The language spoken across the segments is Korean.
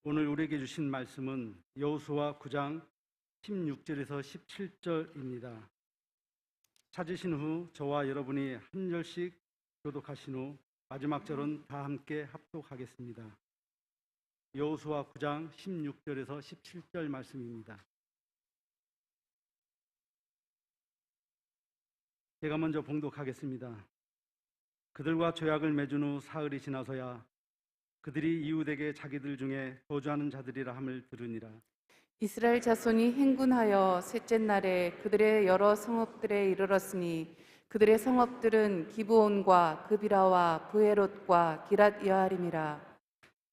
오늘 우리에게 주신 말씀은 여호수아 9장 16절에서 17절입니다. 찾으신 후 저와 여러분이 한 절씩 교독하신 후 마지막 절은 다 함께 합독하겠습니다. 여호수아 9장 16절에서 17절 말씀입니다. 제가 먼저 봉독하겠습니다. 그들과 조약을 맺은 후 사흘이 지나서야 그들이 이웃에게 자기들 중에 거주하는 자들이라 함을 들으니라. 이스라엘 자손이 행군하여 셋째 날에 그들의 여러 성읍들에 이르렀으니 그들의 성읍들은 기브온과 그비라와 브에롯과 기랏 여아림이라.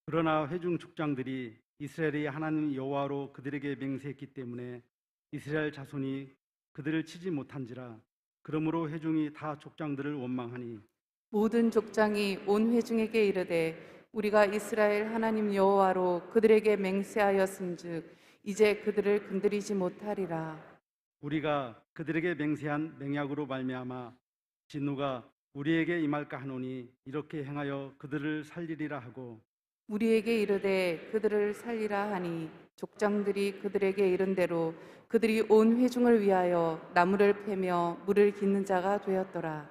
그러나 회중 족장들이 이스라엘의 하나님 여호와로 그들에게 맹세했기 때문에 이스라엘 자손이 그들을 치지 못한지라. 그러므로 회중이 다 족장들을 원망하니 모든 족장이 온 회중에게 이르되 우리가 이스라엘 하나님 여호와로 그들에게 맹세하였은즉 이제 그들을 건드리지 못하리라. 우리가 그들에게 맹세한 맹약으로 말미암아 진노가 우리에게 임할까 하노니 이렇게 행하여 그들을 살리리라 하고 우리에게 이르되 그들을 살리라 하니 족장들이 그들에게 이른 대로 그들이 온 회중을 위하여 나무를 패며 물을 깃는 자가 되었더라.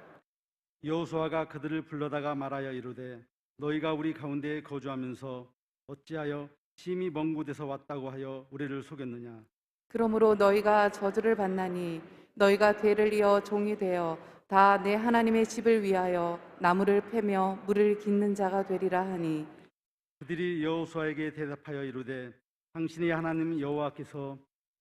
여호수아가 그들을 불러다가 말하여 이르되 너희가 우리 가운데에 거주하면서 어찌하여 심히 먼 곳에서 왔다고 하여 우리를 속였느냐. 그러므로 너희가 저주를 받나니 너희가 대를 이어 종이 되어 다 내 하나님의 집을 위하여 나무를 패며 물을 깃는 자가 되리라 하니 그들이 여호수아에게 대답하여 이르되 당신의 하나님 여호와께서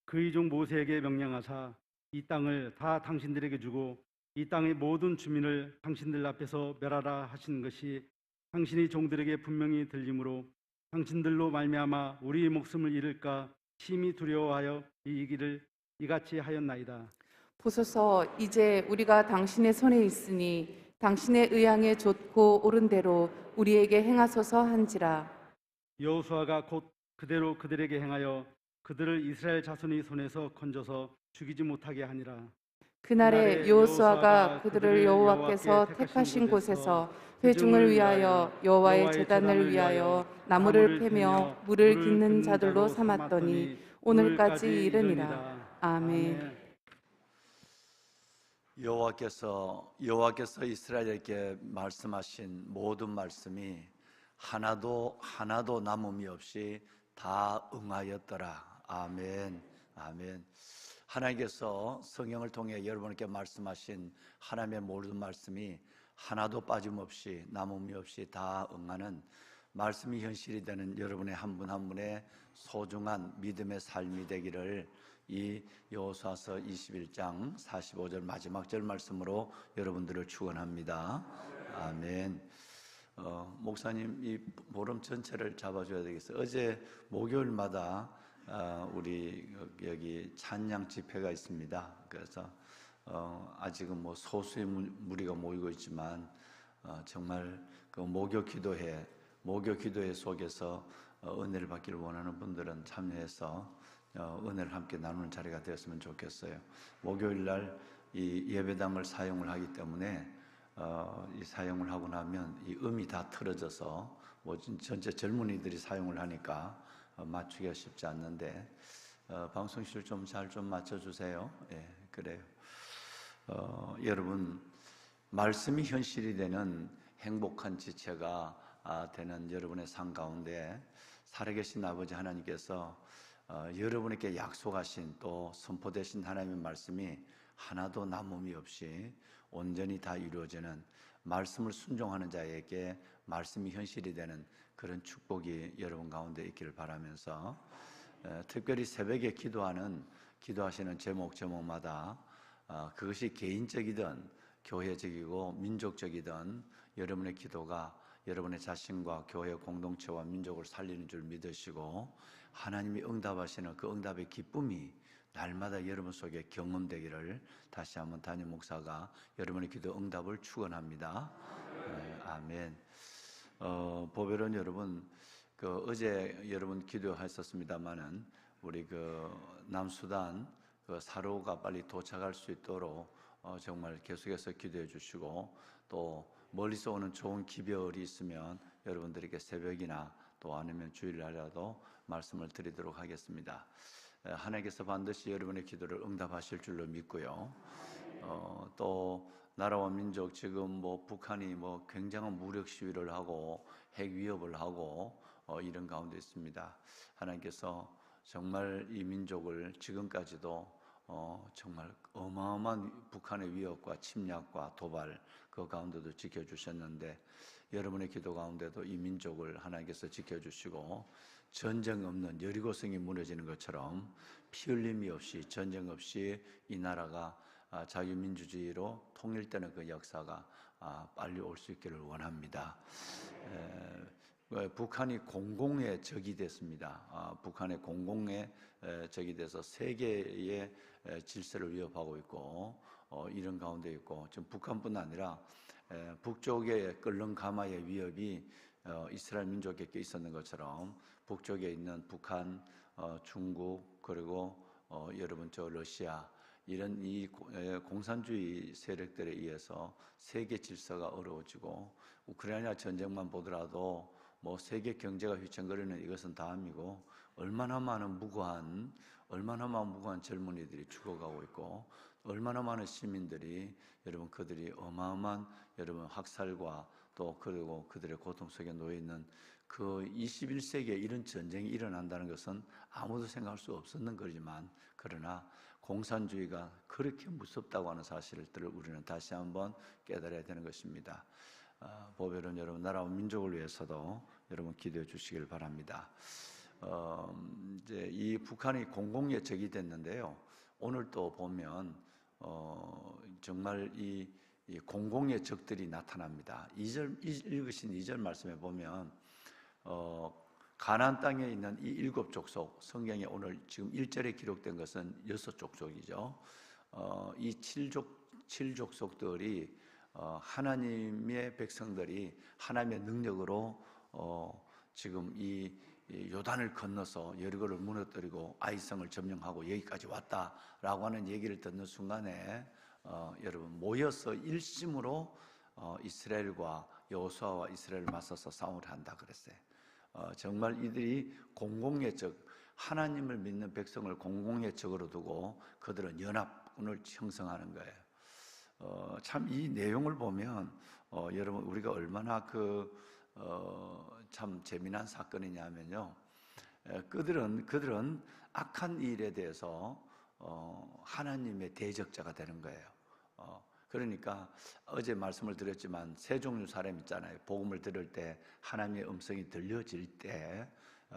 그의 종 모세에게 명령하사 이 땅을 다 당신들에게 주고 이 땅의 모든 주민을 당신들 앞에서 멸하라 하신 것이 당신이 종들에게 분명히 들리므로 당신들로 말미암아 우리의 목숨을 잃을까 심히 두려워하여 이 길을 이같이 하였나이다. 보소서 이제 우리가 당신의 손에 있으니 당신의 의향에 좋고 옳은 대로 우리에게 행하소서 한지라. 여호수아가 곧 그대로 그들에게 행하여 그들을 이스라엘 자손의 손에서 건져서 죽이지 못하게 하니라. 그날에 여호수아가 그들을 여호와께서 택하신 곳에서 회중을 위하여 여호와의 제단을 위하여 나무를 패며 물을 깃는 자들로 삼았더니 오늘까지 이르니라. 아멘. 여호와께서 이스라엘에게 말씀하신 모든 말씀이 하나도 남음이 없이 다 응하였더라. 아멘. 아멘. 하나님께서 성경을 통해 여러분께 말씀하신 하나님의 모든 말씀이 하나도 빠짐없이 남음이 없이 다 응하는 말씀이 현실이 되는 여러분의 한 분 한 분의 소중한 믿음의 삶이 되기를 이 여호수아서 21장 45절 마지막 절 말씀으로 여러분들을 축원합니다. 아멘. 목사님 이 보름 전체를 잡아줘야 되겠어요. 어제 목요일마다 우리 여기 찬양 집회가 있습니다. 그래서 아직은 뭐 소수의 무리가 모이고 있지만 정말 그 목요 기도회 속에서 은혜를 받기를 원하는 분들은 참여해서 은혜를 함께 나누는 자리가 되었으면 좋겠어요. 목요일 날 이 예배당을 사용을 하기 때문에 이 사용을 하고 나면 이 음이 다 틀어져서 뭐 전체 젊은이들이 사용을 하니까 맞추기가 쉽지 않는데 방송실 좀 잘 좀 맞춰주세요. 예, 그래요. 여러분 말씀이 현실이 되는 행복한 지체가 되는 여러분의 삶 가운데 살아계신 아버지 하나님께서 여러분에게 약속하신 또 선포되신 하나님의 말씀이 하나도 남음이 없이 온전히 다 이루어지는 말씀을 순종하는 자에게 말씀이 현실이 되는 그런 축복이 여러분 가운데 있기를 바라면서 특별히 새벽에 기도하시는 제목마다 그것이 개인적이든 교회적이고 민족적이든 여러분의 기도가 여러분의 자신과 교회 공동체와 민족을 살리는 줄 믿으시고 하나님이 응답하시는 그 응답의 기쁨이 날마다 여러분 속에 경험되기를 다시 한번 담임 목사가 여러분의 기도 응답을 축원합니다. 아멘. 보배로운 여러분, 어제 여러분 기도하셨습니다마는 우리 남수단 사로가 빨리 도착할 수 있도록 정말 계속해서 기도해 주시고 또 멀리서 오는 좋은 기별이 있으면 여러분들에게 새벽이나 또 아니면 주일날이라도 말씀을 드리도록 하겠습니다. 하나님께서 반드시 여러분의 기도를 응답하실 줄로 믿고요. 또 나라와 민족 지금 뭐 북한이 뭐 굉장한 무력 시위를 하고 핵 위협을 하고 이런 가운데 있습니다. 하나님께서 정말 이 민족을 지금까지도 정말 어마어마한 북한의 위협과 침략과 도발 그 가운데도 지켜주셨는데 여러분의 기도 가운데도 이 민족을 하나님께서 지켜주시고 전쟁 없는 여리고성이 무너지는 것처럼 피 흘림이 없이 전쟁 없이 이 나라가 자유민주주의로 통일되는 그 역사가 빨리 올 수 있기를 원합니다. 북한이 공공의 적이 됐습니다. 북한의 공공의 적이 돼서 세계의 질서를 위협하고 있고 이런 가운데 있고 지금 북한뿐 아니라 북쪽의 끓는 가마의 위협이 이스라엘 민족에게 있었는 것처럼 북쪽에 있는 북한, 중국 그리고 여러분 저 러시아 이런 이 공산주의 세력들에 의해서 세계 질서가 어려워지고 우크라이나 전쟁만 보더라도 뭐 세계 경제가 휘청거리는 이것은 다음이고 얼마나 많은 무고한 젊은이들이 죽어가고 있고 얼마나 많은 시민들이 여러분 그들이 어마어마한 여러분 학살과 또 그리고 그들의 고통 속에 놓여 있는 그 21세기에 이런 전쟁이 일어난다는 것은 아무도 생각할 수 없었는 거지만 그러나 공산주의가 그렇게 무섭다고 하는 사실을 우리는 다시 한번 깨달아야 되는 것입니다. 보배로운 여러분 나라와 민족을 위해서도 여러분 기도해 주시길 바랍니다. 이제 이 북한이 공공의 적이 됐는데요. 오늘 또 보면 정말 이 공공의 적들이 나타납니다. 읽으신 2절 말씀에 보면 가나안 땅에 있는 이 7족속 성경에 오늘 지금 1절에 기록된 것은 6족속이죠. 이 7족속들이 하나님의 백성들이 하나님의 능력으로 지금 이 요단을 건너서 여리고를 무너뜨리고 아이성을 점령하고 여기까지 왔다라고 하는 얘기를 듣는 순간에 여러분 모여서 일심으로 이스라엘과 여호수아와 이스라엘을 맞서서 싸움을 한다 그랬어요. 정말 이들이 공공의 적, 하나님을 믿는 백성을 공공의 적으로 두고 그들은 연합군을 형성하는 거예요. 참 이 내용을 보면 여러분 우리가 얼마나 참 재미난 사건이냐면요. 그들은 악한 일에 대해서 하나님의 대적자가 되는 거예요. 그러니까 어제 말씀을 드렸지만 세 종류 사람 있잖아요. 복음을 들을 때 하나님의 음성이 들려질 때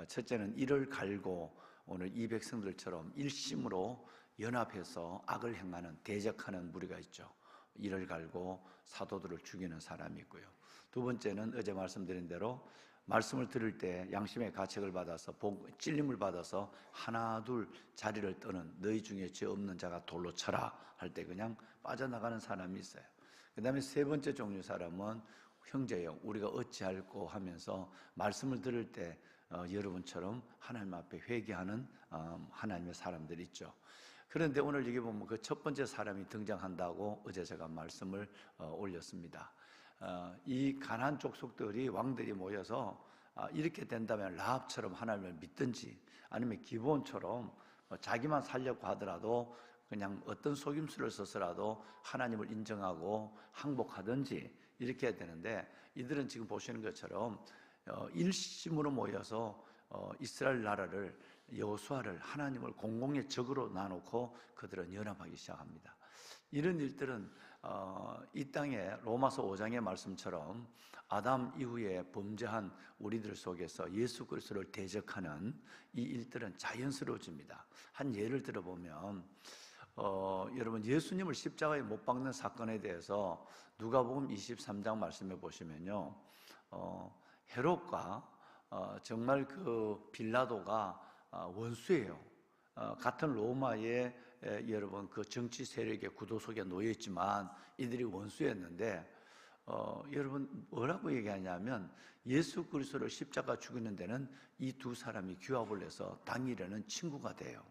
첫째는 이를 갈고 오늘 이 백성들처럼 일심으로 연합해서 악을 행하는 대적하는 무리가 있죠. 이를 갈고 사도들을 죽이는 사람이 있고요. 두 번째는 어제 말씀드린 대로 말씀을 들을 때 양심의 가책을 받아서 찔림을 받아서 하나 둘 자리를 떠는 너희 중에 죄 없는 자가 돌로 쳐라 할 때 그냥 빠져나가는 사람이 있어요. 그 다음에 세 번째 종류 사람은 형제여 우리가 어찌할꼬 하면서 말씀을 들을 때 여러분처럼 하나님 앞에 회개하는 하나님의 사람들이 있죠. 그런데 오늘 여기 보면 그 첫 번째 사람이 등장한다고 어제 제가 말씀을 올렸습니다. 이 가나안 족속들이 왕들이 모여서 이렇게 된다면 라합처럼 하나님을 믿든지 아니면 기브온처럼 자기만 살려고 하더라도 그냥 어떤 속임수를 써서라도 하나님을 인정하고 항복하든지 이렇게 해야 되는데 이들은 지금 보시는 것처럼 일심으로 모여서 이스라엘 나라를 여호수아를 하나님을 공공의 적으로 나놓고 그들은 연합하기 시작합니다. 이런 일들은 이 땅에 로마서 5장의 말씀처럼 아담 이후에 범죄한 우리들 속에서 예수 그리스도를 대적하는 이 일들은 자연스러워집니다. 한 예를 들어보면 여러분 예수님을 십자가에 못 박는 사건에 대해서 누가복음 23장 말씀해 보시면요, 헤롯과 정말 그 빌라도가 원수예요. 같은 로마의 여러분 그 정치 세력의 구도 속에 놓여 있지만 이들이 원수였는데 여러분 뭐라고 얘기하냐면 예수 그리스도를 십자가 죽이는 데는 이 두 사람이 규합을 해서 당일에는 친구가 돼요.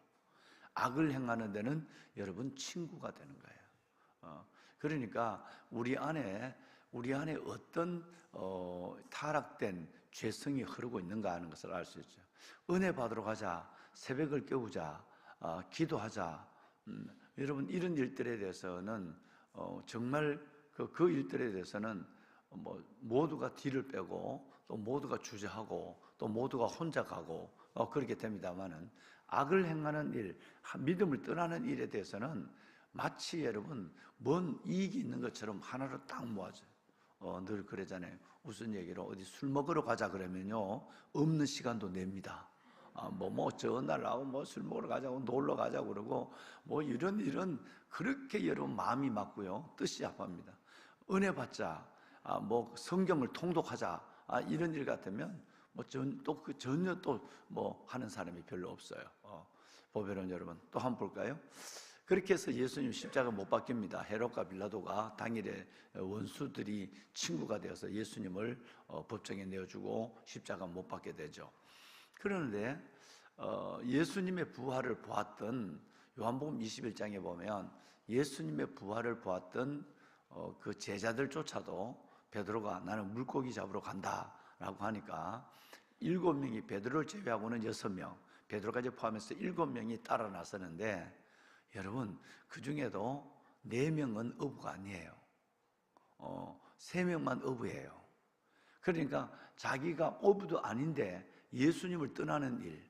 악을 행하는 데는 여러분 친구가 되는 거예요. 그러니까 우리 안에 우리 안에 어떤 타락된 죄성이 흐르고 있는가 하는 것을 알 수 있죠. 은혜 받으러 가자, 새벽을 깨우자, 기도하자. 여러분 이런 일들에 대해서는 정말 그 일들에 대해서는 모두가 뒤를 빼고 또 모두가 주저하고 또 모두가 혼자 가고 그렇게 됩니다만은 악을 행하는 일, 믿음을 떠나는 일에 대해서는 마치 여러분 뭔 이익이 있는 것처럼 하나로 딱 모아져요. 늘 그러잖아요. 무슨 얘기로 어디 술 먹으러 가자 그러면요 없는 시간도 냅니다. 전화하고 술 먹으러 가자고 놀러 가자고 그러고 이런 그렇게 여러분 마음이 맞고요 뜻이 아픕니다. 은혜 받자, 성경을 통독하자 이런 일 같으면 전혀 하는 사람이 별로 없어요. 보배로운 여러분 또 한번 볼까요? 그렇게 해서 예수님 십자가 못 박힙니다. 헤롯과 빌라도가 당일에 원수들이 친구가 되어서 예수님을 법정에 내어주고 십자가 못 박게 되죠. 그런데 예수님의 부활을 보았던 요한복음 21장에 보면 예수님의 부활을 보았던 그 제자들조차도 베드로가 나는 물고기 잡으러 간다라고 하니까 7명이 베드로를 제외하고는 6명, 베드로까지 포함해서 7명이 따라 나서는데 여러분 그 중에도 4명은 어부가 아니에요. 3명만 어부예요. 그러니까 자기가 어부도 아닌데 예수님을 떠나는 일,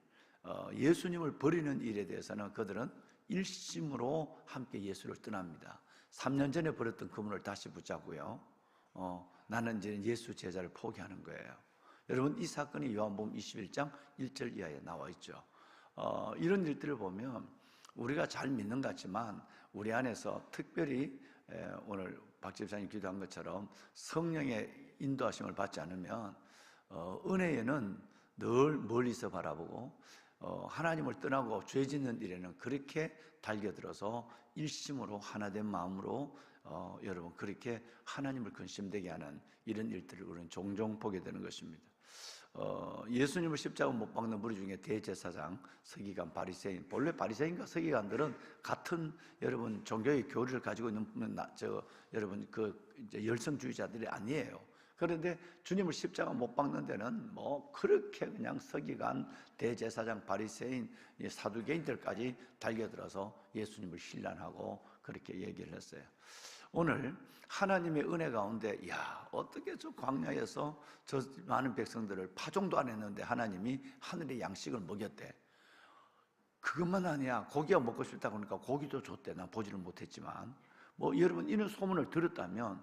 예수님을 버리는 일에 대해서는 그들은 일심으로 함께 예수를 떠납니다. 3년 전에 버렸던 그분을 다시 붙잡고요. 나는 이제 예수 제자를 포기하는 거예요. 여러분 이 사건이 요한복음 21장 1절 이하에 나와 있죠. 이런 일들을 보면 우리가 잘 믿는 것 같지만 우리 안에서 특별히 오늘 박 집사님 기도한 것처럼 성령의 인도하심을 받지 않으면 은혜에는 늘 멀리서 바라보고 하나님을 떠나고 죄 짓는 일에는 그렇게 달겨들어서 일심으로 하나된 마음으로 여러분 그렇게 하나님을 근심되게 하는 이런 일들을 우리는 종종 보게 되는 것입니다. 예수님을 십자가 못 박는 무리 중에 대제사장, 서기관, 바리새인, 본래 바리새인과 서기관들은 같은 여러분 종교의 교리를 가지고 있는 여러분 이제 열성주의자들이 아니에요. 그런데 주님을 십자가 못 박는 데는 그렇게 그냥 서기관, 대제사장, 바리새인, 사두개인들까지 달려들어서 예수님을 신란하고 그렇게 얘기를 했어요. 오늘 하나님의 은혜 가운데 어떻게 저 광야에서 저 많은 백성들을 파종도 안 했는데 하나님이 하늘의 양식을 먹였대. 그것만 아니야. 고기가 먹고 싶다고 하니까 고기도 줬대. 난 보지를 못했지만 여러분 이런 소문을 들었다면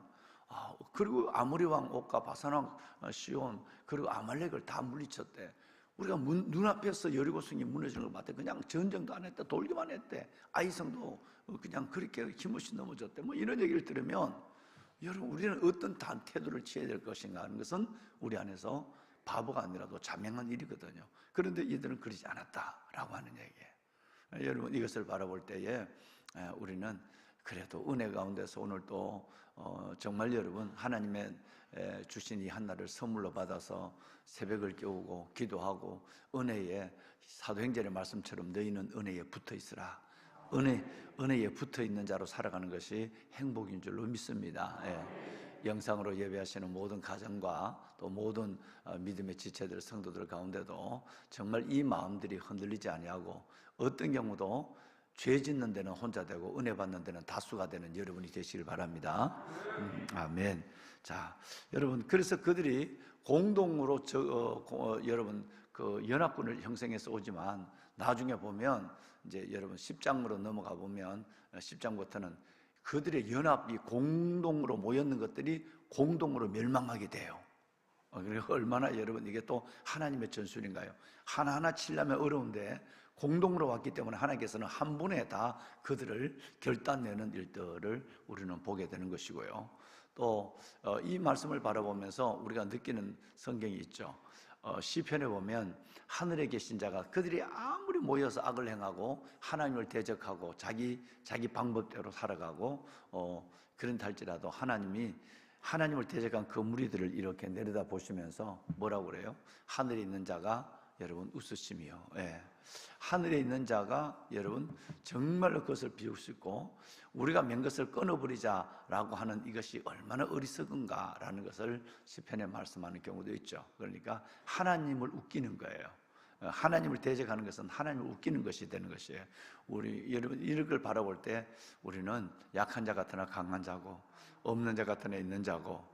그리고 아모리 왕 옥과 바산 왕 시온 그리고 아말렉을 다 물리쳤대. 우리가 눈앞에서 여리고성이 무너지는 걸 봤대. 그냥 전쟁도 안 했대. 돌기만 했대. 아이성도 그냥 그렇게 힘없이 넘어졌대. 이런 얘기를 들으면 여러분 우리는 어떤 태도를 취해야 될 것인가 하는 것은 우리 안에서 바보가 아니라도 자명한 일이거든요. 그런데 이들은 그러지 않았다라고 하는 얘기예요. 여러분 이것을 바라볼 때에 우리는 그래도 은혜 가운데서 오늘 또 정말 여러분 하나님의 주신 이 한날을 선물로 받아서 새벽을 깨우고 기도하고 은혜에 사도행전의 말씀처럼 너희는 은혜에 붙어 있으라. 은혜에 붙어 있는 자로 살아가는 것이 행복인 줄로 믿습니다. 영상으로 예배하시는 모든 가정과 또 모든 믿음의 지체들 성도들 가운데도 정말 이 마음들이 흔들리지 아니하고 어떤 경우도 죄 짓는 데는 혼자 되고 은혜 받는 데는 다수가 되는 여러분이 되시길 바랍니다. 아멘. 자, 여러분 그래서 그들이 공동으로 여러분 그 연합군을 형성해서 오지만 나중에 보면 이제 여러분 10장으로 넘어가 보면 10장부터는 그들의 연합이 공동으로 모였는 것들이 공동으로 멸망하게 돼요. 그리고 얼마나 여러분 이게 또 하나님의 전술인가요? 하나하나 치려면 어려운데 공동으로 왔기 때문에 하나님께서는 한 번에 다 그들을 결단내는 일들을 우리는 보게 되는 것이고요. 또 이 말씀을 바라보면서 우리가 느끼는 성경이 있죠. 시편에 보면 하늘에 계신 자가 그들이 아무리 모여서 악을 행하고 하나님을 대적하고 자기 방법대로 살아가고 그런다 할지라도 하나님을 대적한 그 무리들을 이렇게 내려다 보시면서 뭐라고 그래요? 하늘에 있는 자가 여러분 웃으시며, 하늘에 있는 자가 여러분 정말로 그것을 비울 수 있고, 우리가 맨 것을 끊어버리자라고 하는 이것이 얼마나 어리석은가라는 것을 시편에 말씀하는 경우도 있죠. 그러니까 하나님을 웃기는 거예요. 하나님을 대적하는 것은 하나님을 웃기는 것이 되는 것이에요. 우리 여러분 이런 걸 바라볼 때 우리는 약한 자 같으나 강한 자고, 없는 자 같으나 있는 자고,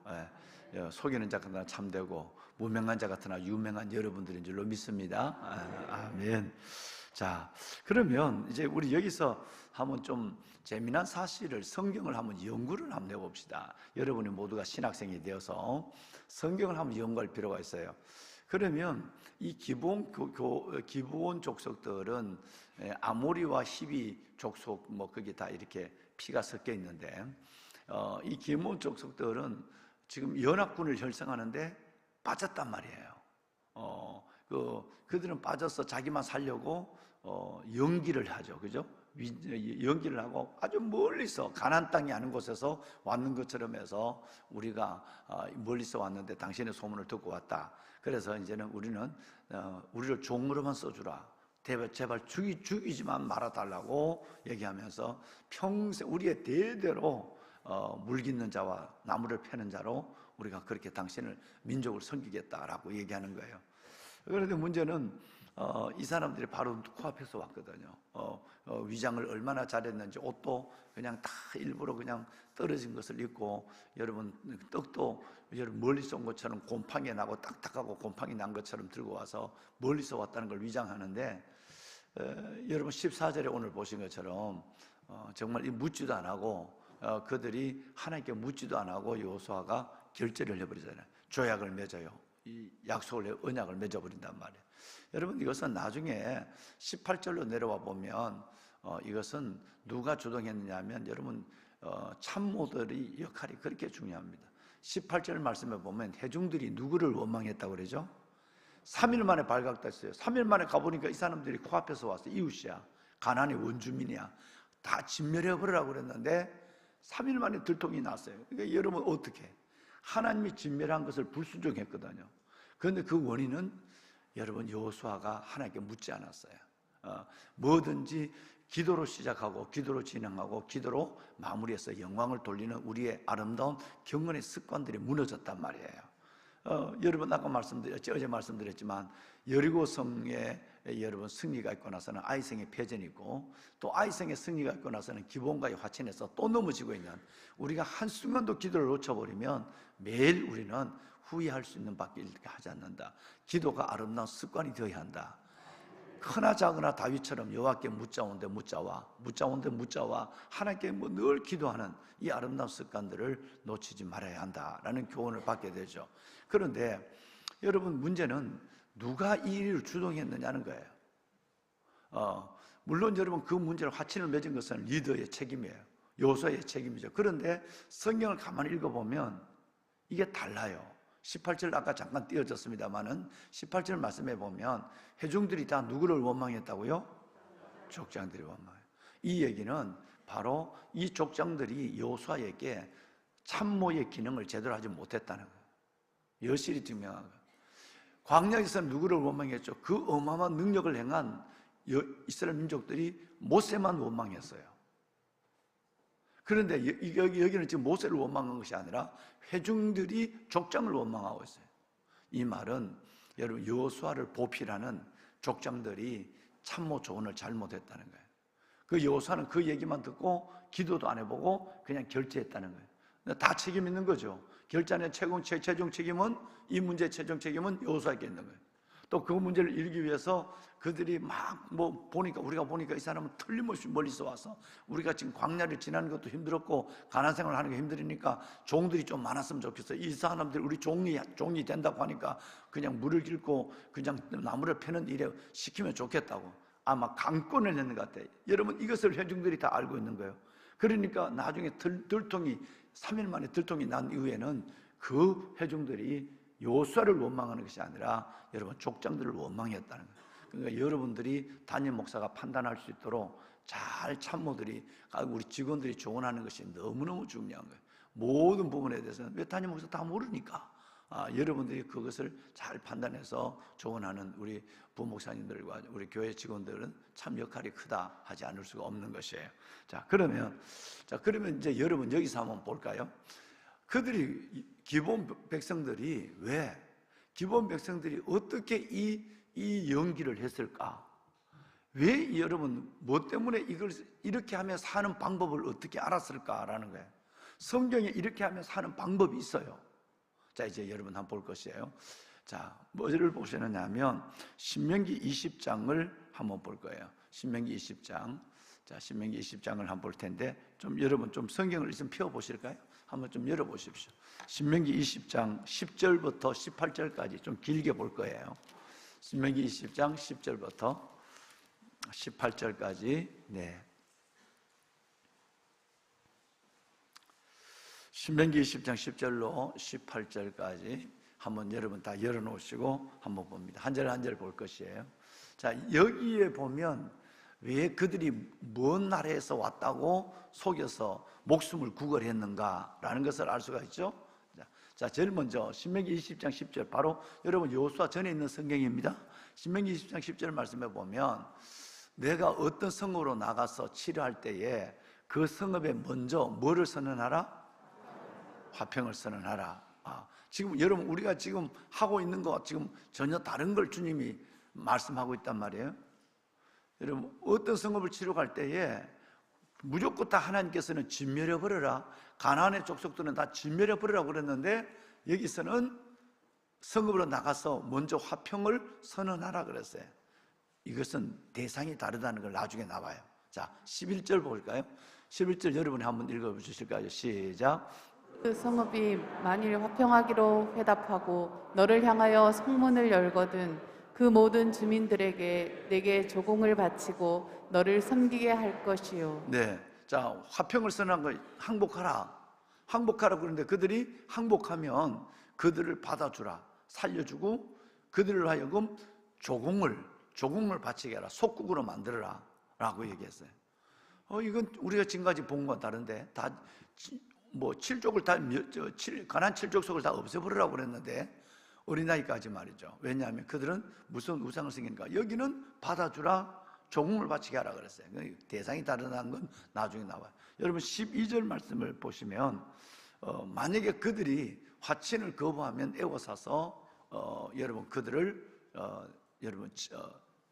속이는 자 같으나 참되고, 무명한 자 같으나 유명한 여러분들인 줄로 믿습니다. 아멘. 자, 그러면 이제 우리 여기서 한번 좀 재미난 사실을, 성경을 한번 연구를 한번 해봅시다. 여러분이 모두가 신학생이 되어서 성경을 한번 연구할 필요가 있어요. 그러면 이 기브온 족속들은 아모리와 히비 족속 뭐 거기 다 이렇게 피가 섞여 있는데, 이 기브온 족속들은 지금 연합군을 결성하는데 빠졌단 말이에요. 그들은 빠져서 자기만 살려고 연기를 하죠, 그죠? 연기를 하고 아주 멀리서 가나안 땅이 아닌 곳에서 왔는 것처럼 해서 우리가 멀리서 왔는데 당신의 소문을 듣고 왔다. 그래서 이제는 우리를 종으로만 써주라. 제발 죽이지만 말아달라고 얘기하면서 평생 우리의 대대로 물깃는 자와 나무를 패는 자로 우리가 그렇게 당신을 민족을 섬기겠다라고 얘기하는 거예요. 그런데 문제는 이 사람들이 바로 코앞에서 왔거든요. 위장을 얼마나 잘했는지, 옷도 그냥 다 일부러 그냥 떨어진 것을 입고, 여러분 떡도 여러분 멀리서 온 것처럼 곰팡이 나고 딱딱하고 곰팡이 난 것처럼 들고 와서 멀리서 왔다는 걸 위장하는데, 여러분 14절에 오늘 보신 것처럼 정말 묻지도 안 하고, 그들이 하나님께 묻지도 안 하고 여호수아가 결제를 해버리잖아요. 조약을 맺어요. 이 약속을, 언약을 맺어버린단 말이에요. 여러분 이것은 나중에 18절로 내려와 보면 이것은 누가 주동했느냐 하면, 여러분 참모들의 역할이 그렇게 중요합니다. 18절 말씀에 보면 회중들이 누구를 원망했다고 그러죠? 3일 만에 발각됐어요. 3일 만에 가보니까 이 사람들이 코앞에서 왔어요. 이웃이야, 가나안의 원주민이야, 다 진멸해버리라고 그랬는데 3일 만에 들통이 났어요. 그러니까 여러분 어떻게, 하나님이 진멸한 것을 불순종했거든요. 그런데 그 원인은 여러분 여호수아가 하나님께 묻지 않았어요. 뭐든지 기도로 시작하고 기도로 진행하고 기도로 마무리해서 영광을 돌리는 우리의 아름다운 경건의 습관들이 무너졌단 말이에요. 여러분 아까 어제 말씀드렸지만 여리고 성에 여러분 승리가 있고 나서는 아이성의 패전이 있고, 또 아이성의 승리가 있고 나서는 기브온과의 화친에서 또 넘어지고 있는, 우리가 한순간도 기도를 놓쳐버리면 매일 우리는 후회할 수 있는 밖에 하지 않는다. 기도가 아름다운 습관이 되어야 한다. 크나 작으나 다윗처럼 여호와께 묻자온데 묻자와 하나님께 늘 기도하는 이 아름다운 습관들을 놓치지 말아야 한다라는 교훈을 받게 되죠. 그런데 여러분 문제는 누가 이 일을 주동했느냐는 거예요. 물론 여러분 그 문제를 화친을 맺은 것은 리더의 책임이에요. 여호수아의 책임이죠. 그런데 성경을 가만히 읽어보면 이게 달라요. 18절 아까 잠깐 띄어졌습니다만은 18절 말씀해 보면 회중들이 다 누구를 원망했다고요? 족장들이 원망해요. 이 얘기는 바로 이 족장들이 여호수아에게 참모의 기능을 제대로 하지 못했다는 거예요. 여실히 증명한 거예요. 광야에서는 누구를 원망했죠? 그 어마어마한 능력을 행한 이스라엘 민족들이 모세만 원망했어요. 그런데 여기는 지금 모세를 원망한 것이 아니라 회중들이 족장을 원망하고 있어요. 이 말은 여러분 여호수아를 보필하는 족장들이 참모 조언을 잘못했다는 거예요. 그 여호수아는 그 얘기만 듣고 기도도 안 해보고 그냥 결제했다는 거예요. 다 책임 있는 거죠. 결제하는 최종 책임은, 이 문제의 최종 책임은 여호수아에게 있는 거예요. 또 그 문제를 이루기 위해서 그들이 우리가 보니까 이 사람은 틀림없이 멀리서 와서, 우리가 지금 광야를 지나는 것도 힘들었고 가난 생활을 하는 게 힘드니까 종들이 좀 많았으면 좋겠어. 이 사람들이 우리 종이 된다고 하니까 그냥 물을 깃고 그냥 나무를 패는 일에 시키면 좋겠다고 아마 강권을 냈는 것 같아요. 여러분 이것을 회중들이 다 알고 있는 거예요. 그러니까 나중에 3일 만에 들통이 난 이후에는 그 회중들이 여호수아를 원망하는 것이 아니라 여러분 족장들을 원망했다는 거예요. 그러니까 여러분들이 담임 목사가 판단할 수 있도록 잘 참모들이, 우리 직원들이 조언하는 것이 너무너무 중요한 거예요. 모든 부분에 대해서는 왜 담임 목사 다 모르니까 여러분들이 그것을 잘 판단해서 조언하는 우리 부목사님들과 우리 교회 직원들은 참 역할이 크다 하지 않을 수가 없는 것이에요. 그러면 이제 여러분 여기서 한번 볼까요? 그들이 기본 백성들이 왜 기본 백성들이 어떻게 이 연기를 했을까? 왜 여러분 뭐 때문에 이걸 이렇게 하면 사는 방법을 어떻게 알았을까라는 거예요. 성경에 이렇게 하면 사는 방법이 있어요. 자, 이제 여러분 한번 볼 것이에요. 자, 뭐를 보시느냐 하면 신명기 20장을 한번 볼 거예요. 신명기 20장. 자, 신명기 20장을 한번 볼 텐데 여러분 좀 성경을 좀 펴 보실까요? 한번 좀 열어 보십시오. 신명기 20장 10절부터 18절까지 좀 길게 볼 거예요. 신명기 20장 10절부터 18절까지. 네. 신명기 20장 10절로 18절까지 한번 여러분 다 열어놓으시고 한번 봅니다. 한 절 한 절 볼 것이에요. 자, 여기에 보면 왜 그들이 먼 나라에서 왔다고 속여서 목숨을 구걸했는가라는 것을 알 수가 있죠. 자, 제일 먼저 신명기 20장 10절, 바로 여러분 여호수아 전에 있는 성경입니다. 신명기 20장 10절 말씀해 보면 내가 어떤 성읍으로 나가서 치료할 때에 그 성읍에 먼저 뭐를 선언하라? 화평을 선언하라. 지금 여러분 우리가 지금 하고 있는 거 지금 전혀 다른 걸 주님이 말씀하고 있단 말이에요. 여러분 어떤 성읍을 치러 갈 때에 무조건 다 하나님께서는 진멸해 버려라, 가나안의 족속들은 다 진멸해 버리라고 그랬는데 여기서는 성읍으로 나가서 먼저 화평을 선언하라 그랬어요. 이것은 대상이 다르다는 걸 나중에 나와요. 자, 11절 볼까요? 11절 여러분이 한번 읽어주실까요? 시작. 그 성읍이 만일 화평하기로 회답하고 너를 향하여 성문을 열거든 그 모든 주민들에게 내게 조공을 바치고 너를 섬기게 할 것이요. 네, 자, 화평을 선언한 거 항복하라. 항복하라 그러는데 그들이 항복하면 그들을 받아주라, 살려주고 그들을 하여금 조공을 바치게 하라, 속국으로 만들어라 라고 얘기했어요. 이건 우리가 지금까지 본 건 다른데 다 뭐 칠족을 다 가나안 칠족속을 다 없애버리라고 그랬는데 어린아이까지 말이죠. 왜냐하면 그들은 무슨 우상을 섬기니까 여기는 받아주라, 조공을 바치게 하라 그랬어요. 대상이 다르다는 건 나중에 나와요. 여러분 12절 말씀을 보시면 만약에 그들이 화친을 거부하면 애워사서 여러분 그들을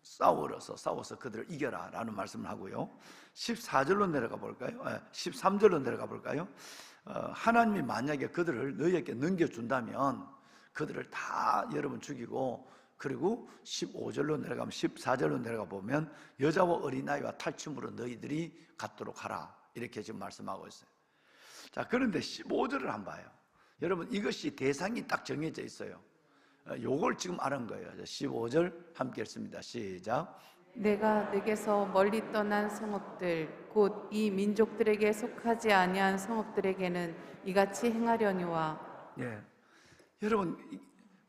싸워서 그들을 이겨라 라는 말씀을 하고요. 14절로 내려가 볼까요? 13절로 내려가 볼까요? 하나님이 만약에 그들을 너희에게 넘겨준다면 그들을 다 여러분 죽이고, 그리고 15절로 내려가면 14절로 내려가 보면 여자와 어린아이와 탈춤으로 너희들이 갖도록 하라 이렇게 지금 말씀하고 있어요. 자, 그런데 15절을 한번 봐요. 여러분 이것이 대상이 딱 정해져 있어요. 요걸 지금 알은 거예요. 15절 함께 읽습니다. 시작. 내가 내게서 멀리 떠난 성읍들 곧 이 민족들에게 속하지 아니한 성읍들에게는 이같이 행하려니와. 예. 여러분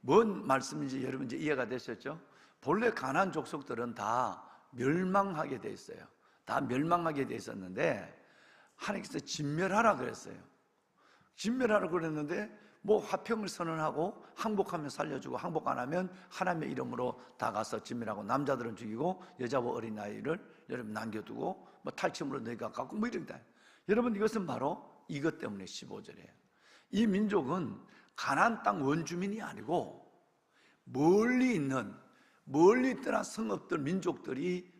뭔 말씀인지 여러분 이제 이해가 되셨죠? 본래 가나안 족속들은 다 멸망하게 돼 있어요. 다 멸망하게 돼 있었는데 하나님께서 진멸하라 그랬어요. 진멸하라 그랬는데 뭐 화평을 선언하고 항복하면 살려주고 항복 안 하면 하나님의 이름으로 다 가서 진멸하고 남자들은 죽이고 여자와 어린아이를 여러분 남겨두고 뭐 탈취물로 너희가 갖고 뭐 이런다. 여러분 이것은 바로 이것 때문에 15절이에요. 이 민족은 가나안 땅 원주민이 아니고 멀리 떠난 성읍들 민족들이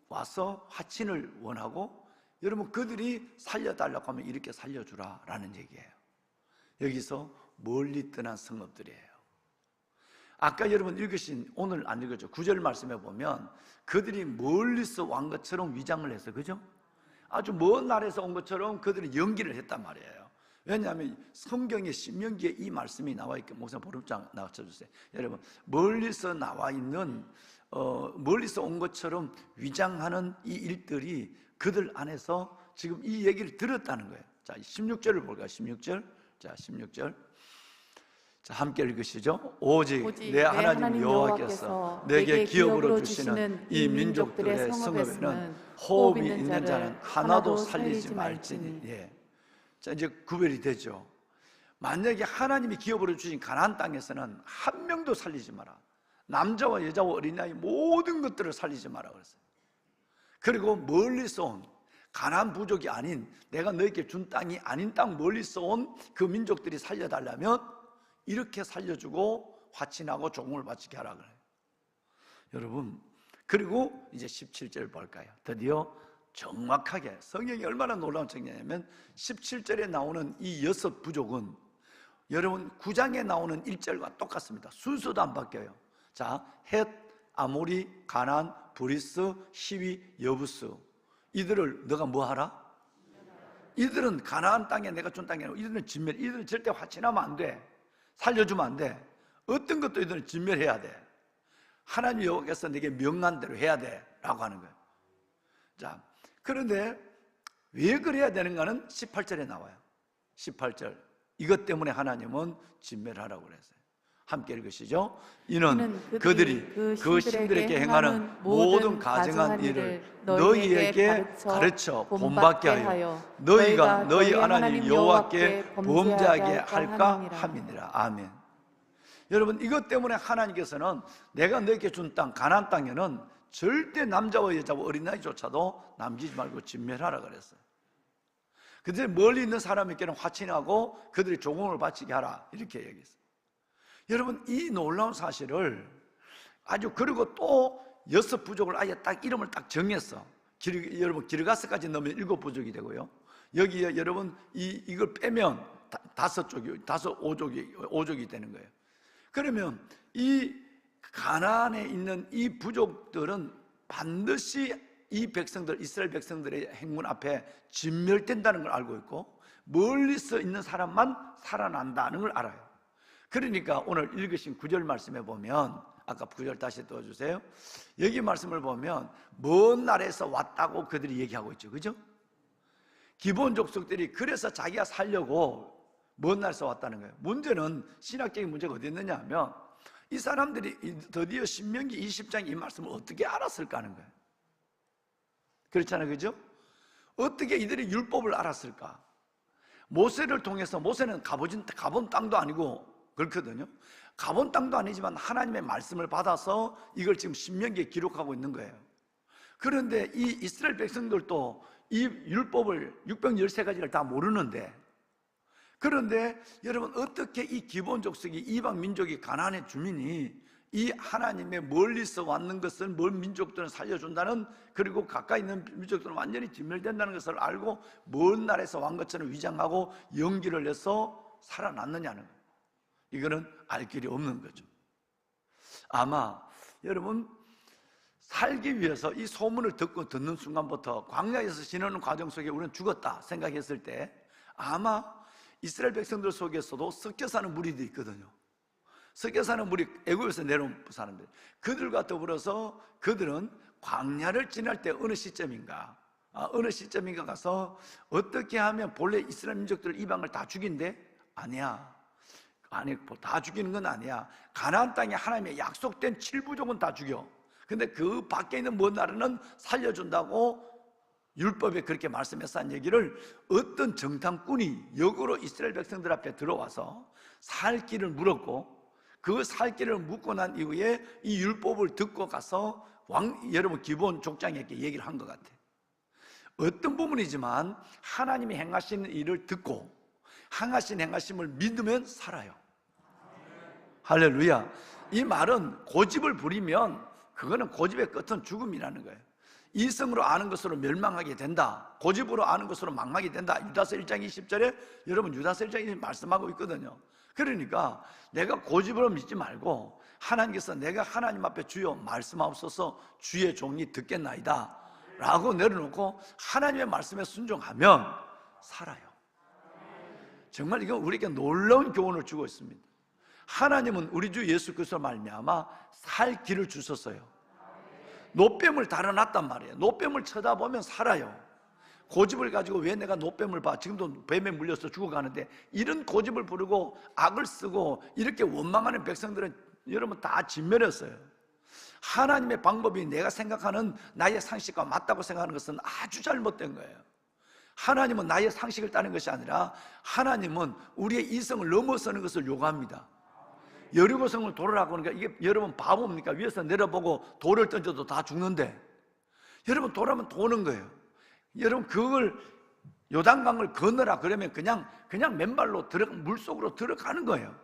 와서 화친을 원하고 여러분 그들이 살려달라고 하면 이렇게 살려주라라는 얘기예요. 여기서 멀리 떠난 성읍들이에요. 아까 여러분 읽으신, 오늘 안 읽었죠? 9절 말씀해 보면 그들이 멀리서 왕 것처럼 위장을 해서, 그죠? 아주 먼 나라에서 온 것처럼 그들이 연기를 했단 말이에요. 왜냐하면 성경에 신명기에 이 말씀이 나와 있게, 목사님 보름장 나와주세요. 여러분 멀리서 나와 있는 멀리서 온 것처럼 위장하는 이 일들이 그들 안에서 지금 이 얘기를 들었다는 거예요. 자, 16절을 볼까요? 16절. 자, 16절. 자, 함께 읽으시죠. 오직 내 하나님 여호와께서 내게 기업으로 주시는 이 민족들의 성읍에는 호흡이 있는 자는 하나도 살리지 말지니. 예. 자, 이제 구별이 되죠. 만약에 하나님이 기업으로 주신 가나안 땅에서는 한 명도 살리지 마라. 남자와 여자와 어린아이 모든 것들을 살리지 마라 그랬어요. 그리고 멀리서 온 가나안 부족이 아닌, 내가 너에게 준 땅이 아닌 땅 멀리서 온 그 민족들이 살려달라면 이렇게 살려주고 화친하고 종을 바치게 하라 그래요. 여러분, 그리고 이제 17절 볼까요? 드디어 정확하게 성경이 얼마나 놀라운 책이냐면 17절에 나오는 이 6 부족은 여러분 9장에 나오는 1절과 똑같습니다. 순서도 안 바뀌어요. 자, 헷, 아모리, 가나안, 브리스, 히위, 여부스, 이들을 너가 뭐 하라? 이들은 가나안 땅에 내가 준 땅이 아니고 이들은 진멸, 이들은 절대 화친하면 안 돼. 살려주면 안 돼. 어떤 것도 이들은 진멸해야 돼. 하나님 여호와께서 내게 명한 대로 해야 돼 라고 하는 거예요. 자, 그런데 왜 그래야 되는가는 18절에 나와요. 18절, 이것 때문에 하나님은 진멸하라고 그랬어요. 함께 읽으시죠. 이는 그들이 그 신들에게 행하는 모든 가증한 일을 너희에게 가르쳐 본받게 하여 너희가 너희 하나님 여호와께 범죄하게 할까 함이니라. 아멘. 여러분, 이것 때문에 하나님께서는 내가 너에게 준 땅 가나안 땅에는 절대 남자와 여자와 어린아이조차도 남기지 말고 진멸하라 그랬어요. 근데 멀리 있는 사람에게는 화친하고 그들이 조공을 바치게 하라 이렇게 얘기했어요. 여러분, 이 놀라운 사실을 아주, 그리고 또 6 부족을 아예 딱 이름을 딱 정했어. 여러분, 기르가스까지 넣으면 7 부족이 되고요. 여기에 여러분 이걸 빼면 5족이 되는 거예요. 그러면 이 가나안에 있는 이 부족들은 반드시 이 백성들, 이스라엘 백성들의 행군 앞에 진멸된다는 걸 알고 있고 멀리서 있는 사람만 살아난다는 걸 알아요. 그러니까 오늘 읽으신 9절 말씀에 보면, 아까 9절 다시 띄워주세요. 여기 말씀을 보면 먼 나라에서 왔다고 그들이 얘기하고 있죠, 그죠? 기본 족속들이 그래서 자기가 살려고 먼 나라에서 왔다는 거예요. 문제는, 신학적인 문제가 어디 있느냐 하면 이 사람들이 드디어 신명기 20장 이 말씀을 어떻게 알았을까 하는 거예요. 그렇잖아요, 그죠? 어떻게 이들이 율법을 알았을까? 모세를 통해서, 모세는 가본 땅도 아니고 그렇거든요. 가본 땅도 아니지만 하나님의 말씀을 받아서 이걸 지금 신명기에 기록하고 있는 거예요. 그런데 이 이스라엘 백성들도 이 율법을 613가지를 다 모르는데, 그런데 여러분, 어떻게 이 기본 족속이, 이방 민족이, 가나안의 주민이 이 하나님의 멀리서 왔는 것을 먼 민족들은 살려준다는, 그리고 가까이 있는 민족들은 완전히 진멸된다는 것을 알고 먼 나라에서 왕 것처럼 위장하고 연기를 해서 살아났느냐는 거예요. 이거는 알 길이 없는 거죠. 아마 여러분, 살기 위해서 이 소문을 듣는 순간부터 광야에서 지내는 과정 속에 우리는 죽었다 생각했을 때 아마 이스라엘 백성들 속에서도 섞여 사는 무리도 있거든요. 섞여 사는 무리, 애굽에서 내려온 사람들, 그들과 더불어서 그들은 광야를 지날 때 어느 시점인가 가서 어떻게 하면 본래 이스라엘 민족들 이방을 다 죽인대? 아니야. 아니, 다 죽이는 건 아니야. 가나안 땅에 하나님의 약속된 7부족은 다 죽여. 근데 그 밖에 있는 먼 나라는 살려준다고 율법에 그렇게 말씀해서 한 얘기를 어떤 정탐꾼이 역으로 이스라엘 백성들 앞에 들어와서 살 길을 물었고, 그 살 길을 묻고 난 이후에 이 율법을 듣고 가서 여러분 기본 족장에게 얘기를 한 것 같아. 어떤 부분이지만 하나님이 행하시는 일을 듣고 행하신 행하심을 믿으면 살아요. 할렐루야. 이 말은 고집을 부리면 그거는 고집의 끝은 죽음이라는 거예요. 이성으로 아는 것으로 멸망하게 된다, 고집으로 아는 것으로 망하게 된다. 유다서 1장 20절에 여러분 유다서 1장 20절에 말씀하고 있거든요. 그러니까 내가 고집으로 믿지 말고 하나님께서 내가 하나님 앞에 주여 말씀하옵소서, 주의 종이 듣겠나이다 라고 내려놓고 하나님의 말씀에 순종하면 살아요. 정말 이건 우리에게 놀라운 교훈을 주고 있습니다. 하나님은 우리 주 예수 그리스도 말미암아 살 길을 주셨어요. 노뱀을 달아놨단 말이에요. 노뱀을 쳐다보면 살아요. 고집을 가지고 왜 내가 노뱀을 봐, 지금도 뱀에 물려서 죽어가는데, 이런 고집을 부르고 악을 쓰고 이렇게 원망하는 백성들은 여러분 다 진멸했어요. 하나님의 방법이 내가 생각하는 나의 상식과 맞다고 생각하는 것은 아주 잘못된 거예요. 하나님은 나의 상식을 따르는 것이 아니라 하나님은 우리의 이성을 넘어서는 것을 요구합니다. 여리고성을 돌으라고 그러니까 이게 여러분 바보입니까? 위에서 내려보고 돌을 던져도 다 죽는데 여러분 돌아면 도는 거예요. 여러분 그걸 요단강을 건너라 그러면 그냥 맨발로 물속으로 들어가는 거예요.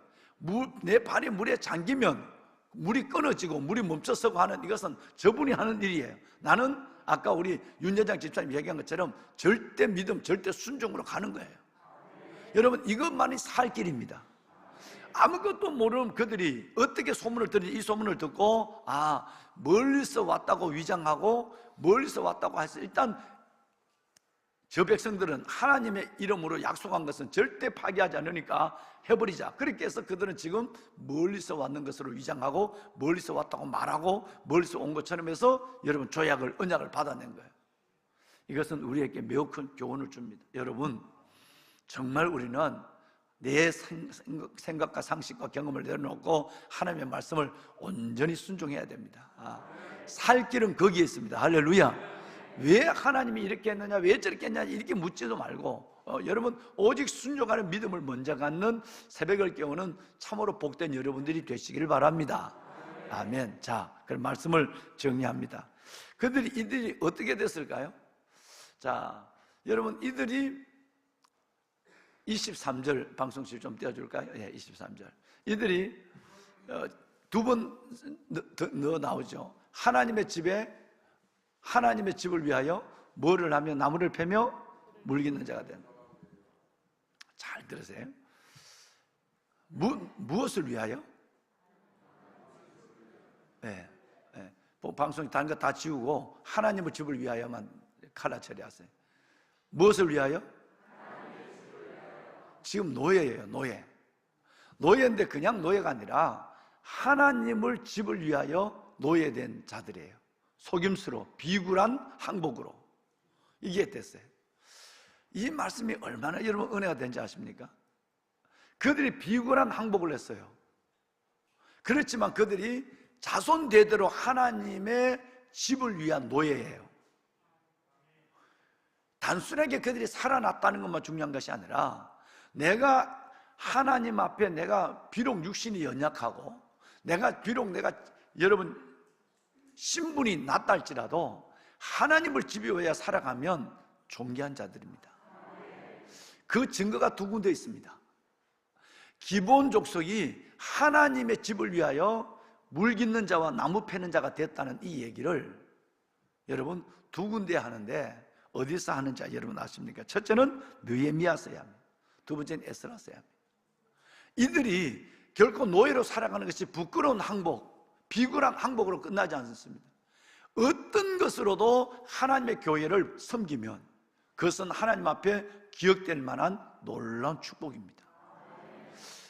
내 발이 물에 잠기면 물이 끊어지고 물이 멈춰서고 하는 이것은 저분이 하는 일이에요. 나는 아까 우리 윤여장 집사님 얘기한 것처럼 절대 믿음, 절대 순종으로 가는 거예요. 여러분 이것만이 살 길입니다. 아무것도 모르는 그들이 어떻게 소문을 듣는지 이 소문을 듣고 멀리서 왔다고 위장하고 멀리서 왔다고 해서 일단 저 백성들은 하나님의 이름으로 약속한 것은 절대 파기하지 않으니까 해버리자. 그렇게 해서 그들은 지금 멀리서 왔는 것으로 위장하고 멀리서 왔다고 말하고 멀리서 온 것처럼 해서 여러분 언약을 받아낸 거예요. 이것은 우리에게 매우 큰 교훈을 줍니다. 여러분 정말 우리는 내 생각과 상식과 경험을 내려놓고 하나님의 말씀을 온전히 순종해야 됩니다. 살 길은 거기에 있습니다. 할렐루야. 왜 하나님이 이렇게 했느냐, 왜 저렇게 했느냐 이렇게 묻지도 말고 여러분 오직 순종하는 믿음을 먼저 갖는 새벽을 깨우는 참으로 복된 여러분들이 되시기를 바랍니다. 아멘. 자, 그럼 말씀을 정리합니다. 이들이 어떻게 됐을까요? 자, 여러분 이들이 23절 방송실 좀 띄워줄까요? 예, 23절. 이들이 두 번 넣어 나오죠. 하나님의 집을 위하여 뭐를 하며 나무를 패며 물 깃는 자가 된. 잘 들으세요. 무엇을 위하여? 네, 네. 방송 다른 거 다 지우고 하나님의 집을 위하여만 칼라 처리하세요. 무엇을 위하여? 지금 노예예요. 노예인데 그냥 노예가 아니라 하나님을 집을 위하여 노예된 자들이에요. 속임수로 비굴한 항복으로 이게 됐어요. 이 말씀이 얼마나 여러분 은혜가 된지 아십니까? 그들이 비굴한 항복을 했어요. 그렇지만 그들이 자손 대대로 하나님의 집을 위한 노예예요. 단순하게 그들이 살아났다는 것만 중요한 것이 아니라 내가 하나님 앞에 내가 비록 육신이 연약하고 비록 여러분 신분이 낮다 할지라도 하나님을 지배해야 살아가면 존귀한 자들입니다. 그 증거가 두 군데 있습니다. 기본 족속이 하나님의 집을 위하여 물 깃는 자와 나무 패는 자가 됐다는 이 얘기를 여러분 두 군데 하는데 어디서 하는지 여러분 아십니까? 첫째는 느헤미야서야 합니다. 두 번째는 에스라서야 합니다. 이들이 결코 노예로 살아가는 것이 부끄러운 항복, 비굴한 항복으로 끝나지 않습니다. 어떤 것으로도 하나님의 교회를 섬기면 그것은 하나님 앞에 기억될 만한 놀라운 축복입니다.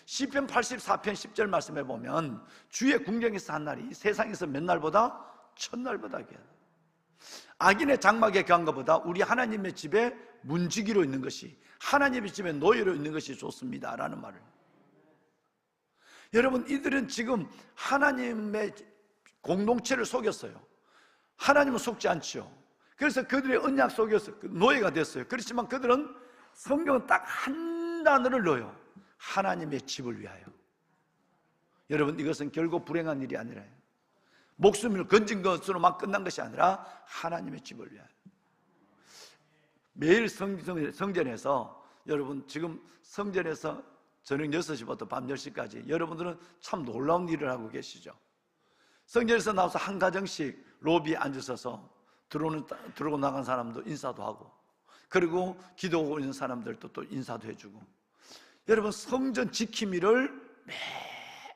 시편 84편 10절 말씀에 보면 주의 궁정에서 한 날이 세상에서 몇 날보다 천날보다 귀하다. 악인의 장막에 거한 것보다 우리 하나님의 집에 문지기로 있는 것이, 하나님의 집에 노예로 있는 것이 좋습니다 라는 말을. 여러분 이들은 지금 하나님의 공동체를 속였어요. 하나님은 속지 않죠. 그래서 그들의 언약 속에서 노예가 됐어요. 그렇지만 그들은 성경은 딱 한 단어를 넣어요. 하나님의 집을 위하여. 여러분 이것은 결국 불행한 일이 아니라요, 목숨을 건진 것으로만 끝난 것이 아니라 하나님의 집을 위하여. 매일 성전에서 여러분 지금 성전에서 저녁 6시부터 밤 10시까지 여러분들은 참 놀라운 일을 하고 계시죠. 성전에서 나와서 한 가정씩 로비에 앉으셔서 들어오고 나간 사람도 인사도 하고, 그리고 기도하고 있는 사람들도 또 인사도 해주고, 여러분 성전 지킴 일을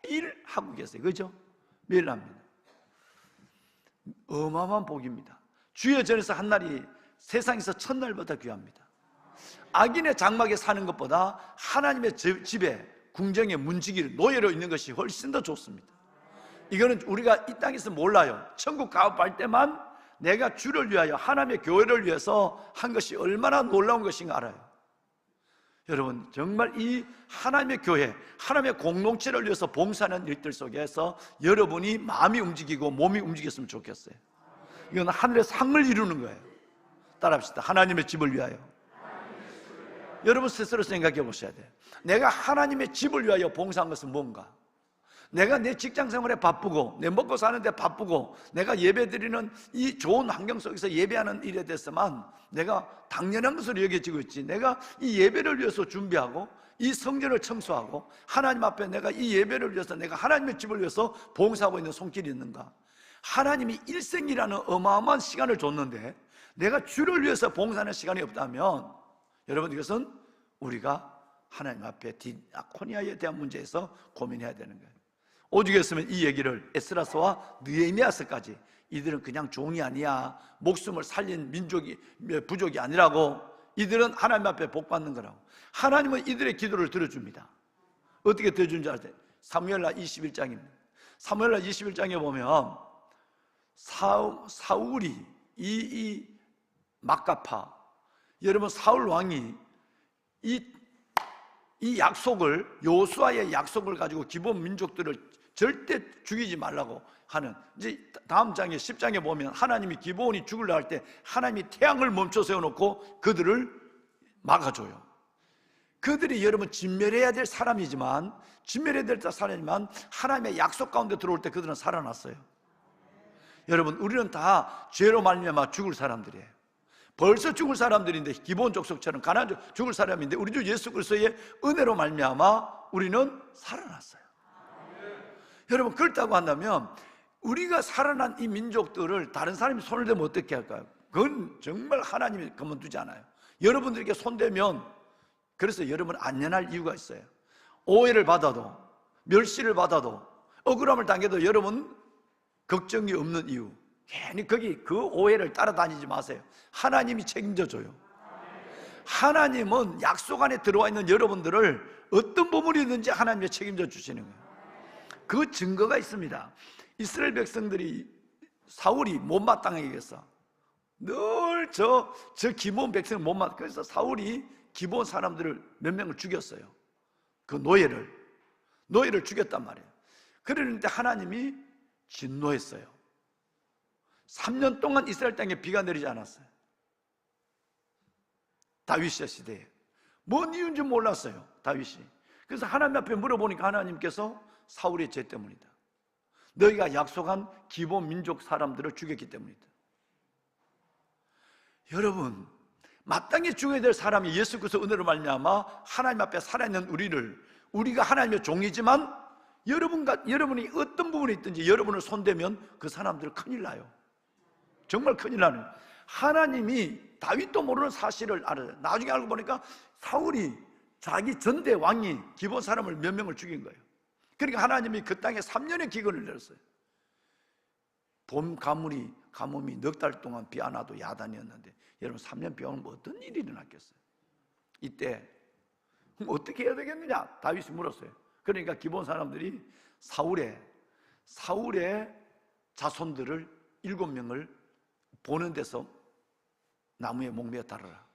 매일 하고 계세요. 그죠? 매일 합니다. 어마어마한 복입니다. 주의 전에서 한 날이 세상에서 천날보다 귀합니다. 악인의 장막에 사는 것보다 하나님의 집에 궁정에 문지기를 노예로 있는 것이 훨씬 더 좋습니다. 이거는 우리가 이 땅에서 몰라요. 천국 가업할 때만 내가 주를 위하여 하나님의 교회를 위해서 한 것이 얼마나 놀라운 것인가 알아요. 여러분 정말 이 하나님의 교회, 하나님의 공동체를 위해서 봉사하는 일들 속에서 여러분이 마음이 움직이고 몸이 움직였으면 좋겠어요. 이건 하늘의 상을 이루는 거예요. 따라합시다. 하나님의 집을 위하여 여러분 스스로 생각해 보셔야 돼요. 내가 하나님의 집을 위하여 봉사한 것은 뭔가? 내가 내 직장 생활에 바쁘고 내 먹고 사는데 바쁘고 내가 예배드리는 이 좋은 환경 속에서 예배하는 일에 대해서만 내가 당연한 것으로 여겨지고 있지, 내가 이 예배를 위해서 준비하고 이 성전을 청소하고 하나님 앞에 내가 이 예배를 위해서 내가 하나님의 집을 위해서 봉사하고 있는 손길이 있는가? 하나님이 일생이라는 어마어마한 시간을 줬는데 내가 주를 위해서 봉사하는 시간이 없다면 여러분, 이것은 우리가 하나님 앞에 디아코니아에 대한 문제에서 고민해야 되는 거예요. 오죽했으면 이 얘기를 에스라서와 느헤미야서까지, 이들은 그냥 종이 아니야, 목숨을 살린 부족이 아니라고, 이들은 하나님 앞에 복 받는 거라고. 하나님은 이들의 기도를 들어줍니다. 어떻게 들어준 줄 아세요? 사무엘하 21장입니다. 사무엘하 21장에 보면 사울이 이 막가파, 여러분 사울 왕이 이 약속을, 여호수아의 약속을 가지고 기본 민족들을 절대 죽이지 말라고 하는, 이제 다음 장에 10장에 보면 하나님이 기본이 죽으려 할 때 하나님이 태양을 멈춰 세워놓고 그들을 막아줘요. 그들이 여러분 진멸해야 될 사람이지만, 하나님의 약속 가운데 들어올 때 그들은 살아났어요. 여러분, 우리는 다 죄로 말미암아 죽을 사람들이에요. 벌써 죽을 사람들인데, 기본 족속처럼 가난한 죽을 사람인데, 우리 주 예수 그리스도의 은혜로 말미암아 우리는 살아났어요. 여러분, 그렇다고 한다면 우리가 살아난 이 민족들을 다른 사람이 손을 대면 어떻게 할까요? 그건 정말 하나님이 가만두지 않아요. 여러분들에게 손대면, 그래서 여러분 안전할 이유가 있어요. 오해를 받아도, 멸시를 받아도, 억울함을 당해도 여러분 걱정이 없는 이유, 괜히 그 오해를 따라다니지 마세요. 하나님이 책임져줘요. 하나님은 약속 안에 들어와 있는 여러분들을 어떤 보물이든지 하나님이 책임져 주시는 거예요. 그 증거가 있습니다. 이스라엘 백성들이 사울이 못마땅하게 했어. 늘 저 기본 백성을 못마땅. 그래서 사울이 기본 사람들을 몇 명을 죽였어요. 그 노예를 죽였단 말이에요. 그러는데 하나님이 진노했어요. 3년 동안 이스라엘 땅에 비가 내리지 않았어요. 다윗의 시대에. 뭔 이유인지 몰랐어요, 다윗이. 그래서 하나님 앞에 물어보니까 하나님께서 사울의 죄 때문이다. 너희가 약속한 기본 민족 사람들을 죽였기 때문이다. 여러분, 마땅히 죽어야 될 사람이 예수 그리스도 은혜로 말미암아 하나님 앞에 살아있는 우리가 하나님의 종이지만, 여러분이 어떤 부분에 있든지 여러분을 손대면 그 사람들 큰일 나요. 정말 큰일 나는. 하나님이 다윗도 모르는 사실을 알아요. 나중에 알고 보니까 사울이 자기 전대 왕이 기본 사람을 몇 명을 죽인 거예요. 그러니까 하나님이 그 땅에 3년의 기근을 내렸어요. 봄 가뭄이 넉 달 동안 비 안 와도 야단이었는데, 여러분 3년 비 오면 어떤 일이 일어났겠어요? 이때 그럼 어떻게 해야 되겠느냐? 다윗이 물었어요. 그러니까 기본 사람들이 사울의 자손들을 7명을 보는 데서 나무에 목매어 달아라,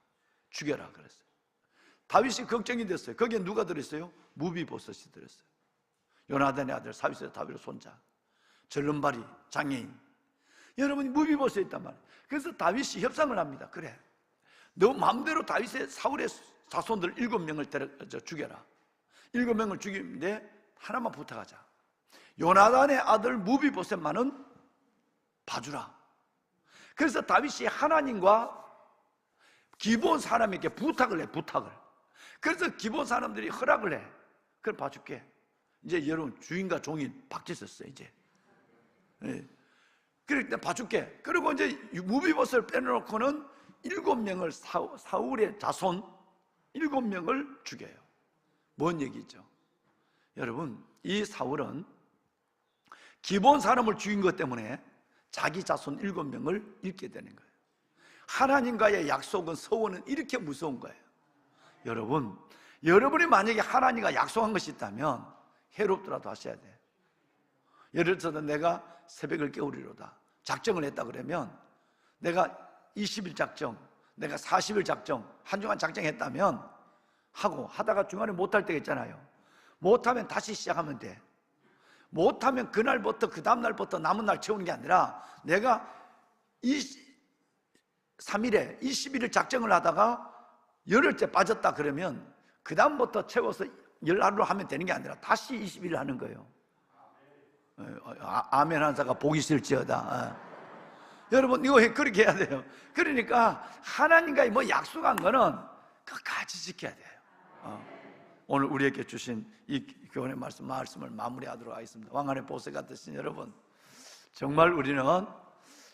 죽여라 그랬어요. 다윗이 걱정이 됐어요. 거기에 누가 들었어요? 무비보셋이 들었어요. 요나단의 아들 사윗의 다윗의 손자, 절름발이 장애인. 여러분이 무비보셋이 있단 말이에요. 그래서 다윗이 협상을 합니다. 그래, 너 마음대로 사울의 자손들 7명을 죽여라. 7명을 죽이는데 하나만 부탁하자. 요나단의 아들 무비보셋만은 봐주라. 그래서 다윗이 하나님과 기본 사람에게 부탁을 해. 그래서 기본 사람들이 허락을 해. 그럼 봐줄게. 이제 여러분, 주인과 종이 바뀌었어요. 이제 그러니까 봐줄게. 그리고 이제 무비보셋을 빼놓고는 7명을 사울의 자손 7명을 죽여요. 뭔 얘기죠? 여러분, 이 사울은 기본 사람을 죽인 것 때문에 자기 자손 7명을 잃게 되는 거예요. 하나님과의 약속은, 서원은 이렇게 무서운 거예요. 여러분이 만약에 하나님과 약속한 것이 있다면 해롭더라도 하셔야 돼요. 예를 들어서 내가 새벽을 깨우리로다 작정을 했다 그러면, 내가 20일 작정, 내가 40일 작정, 한 주간 작정했다면 하다가 중간에 못할 때가 있잖아요. 못하면 다시 시작하면 돼. 못하면 그날부터 그 다음날부터 남은 날 채우는 게 아니라, 내가 3일에 21일 작정을 하다가 열흘째 빠졌다 그러면 그 다음부터 채워서 10하루로 하면 되는 게 아니라 다시 20일 하는 거예요. 아멘 하는 자가 복이 있을지어다. 여러분 이거 그렇게 해야 돼요. 그러니까 하나님과 뭐 약속한 거는 끝까지 지켜야 돼요. 오늘 우리에게 주신 이 교훈의 말씀을 마무리하도록 하겠습니다. 왕관의 보석 같으신 여러분, 정말 우리는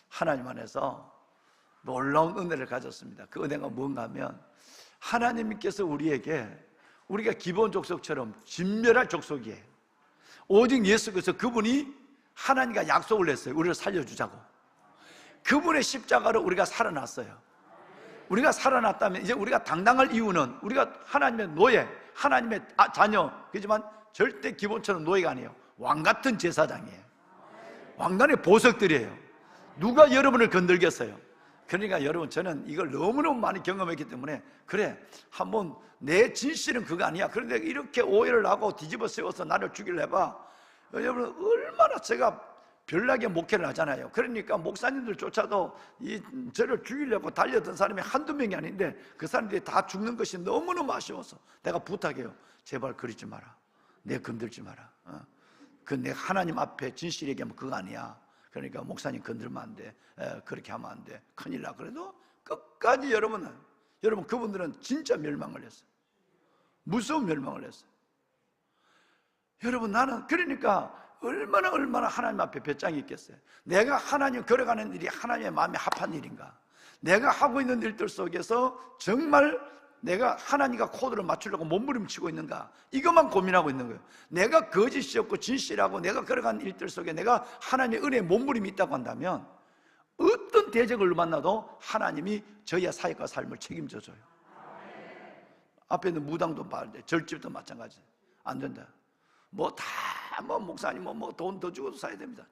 하나님 안에서 놀라운 은혜를 가졌습니다. 그 은혜가 뭔가 하면 하나님께서 우리가 기본 족속처럼 진멸할 족속이에요. 오직 예수 그리스도 그분이 하나님과 약속을 했어요. 우리를 살려주자고. 그분의 십자가로 우리가 살아났어요. 우리가 살아났다면 이제 우리가 당당할 이유는 우리가 하나님의 노예, 하나님의 자녀, 그렇지만 절대 기본처럼 노예가 아니에요. 왕같은 제사장이에요. 왕관의 보석들이에요. 누가 여러분을 건들겠어요? 그러니까 여러분, 저는 이걸 너무너무 많이 경험했기 때문에 그래, 한번 내 진실은 그거 아니야. 그런데 이렇게 오해를 하고 뒤집어 세워서 나를 죽이려 해봐. 여러분, 얼마나 제가 별나게 목회를 하잖아요. 그러니까 목사님들조차도 저를 죽이려고 달려든 사람이 한두 명이 아닌데 그 사람들이 다 죽는 것이 너무너무 아쉬워서 내가 부탁해요. 제발 그러지 마라. 내 건들지 마라. 그 내가 하나님 앞에 진실 얘기하면 그거 아니야. 그러니까 목사님 건들면 안 돼. 그렇게 하면 안 돼. 큰일 나. 그래도 끝까지 여러분 그분들은 진짜 멸망을 했어요. 무서운 멸망을 했어요. 여러분, 나는 그러니까 얼마나 하나님 앞에 배짱이 있겠어요. 내가 하나님 걸어가는 일이 하나님의 마음에 합한 일인가? 내가 하고 있는 일들 속에서 정말 내가 하나님과 코드를 맞추려고 몸부림치고 있는가? 이것만 고민하고 있는 거예요. 내가 거짓이 없고 진실하고 내가 걸어가는 일들 속에 내가 하나님의 은혜에 몸부림이 있다고 한다면 어떤 대적을 만나도 하나님이 저희의 사역과 삶을 책임져 줘요. 앞에 있는 무당도 말돼, 절집도 마찬가지. 안 된다. 목사님 돈 더 주고도 사야 됩니다.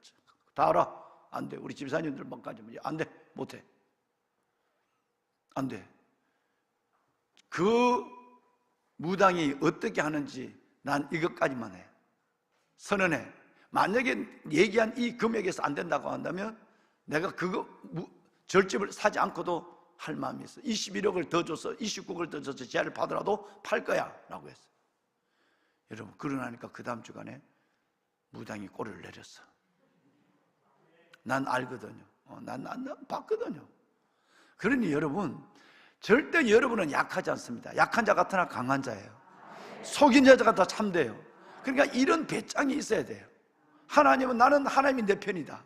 다 알아. 안 돼. 우리 집사님들만까지 안 돼. 못해. 안 돼. 그 무당이 어떻게 하는지 난 이것까지만 해. 선언해. 만약에 얘기한 이 금액에서 안 된다고 한다면 내가 그거 절집을 사지 않고도 할 마음이 있어. 21억을 더 줘서 29억을 더 줘서 제한을 받으라도 팔 거야 라고 했어. 여러분, 그러나니까 그 다음 주간에 무당이 꼬리를 내렸어. 난 알거든요. 난 봤거든요. 그러니 여러분, 절대 여러분은 약하지 않습니다. 약한 자 같으나 강한 자예요. 속인 여자가 더 참돼요. 그러니까 이런 배짱이 있어야 돼요. 하나님은 나는 하나님이 내 편이다.